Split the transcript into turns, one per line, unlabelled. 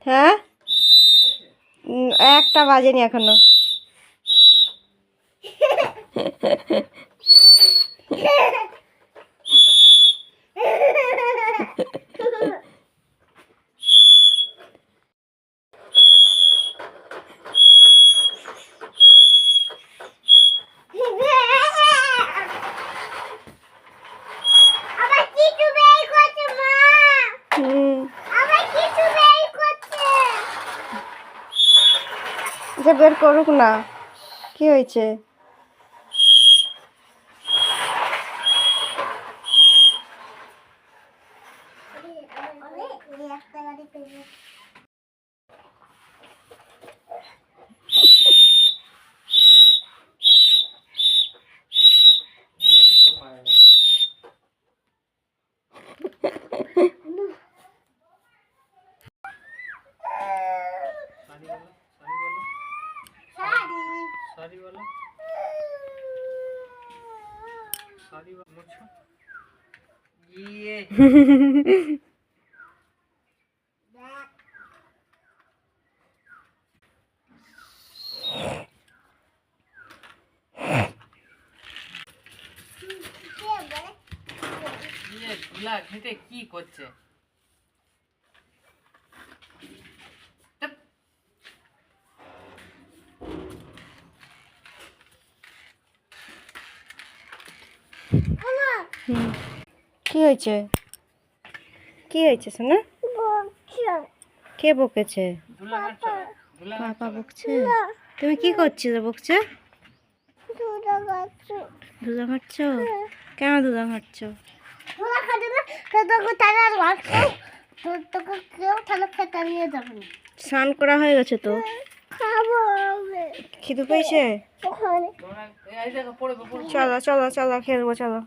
হ্যাঁ, একটা বাজেনি এখনো। যে বের করুক না, কি হয়েছে?
খেতে কি করছে?
কি হয়েছে? কি হয়েছে সোনা? কে বকেছে? পাপা বকছে? তুমি কি করছো বকছে? দুধা খাচ্ছ? কেন দুধা খাচ্ছ? স্নান করা হয়ে গেছে তো। খিদে পেয়েছে? চলো চলো চলো খেলবো চলো।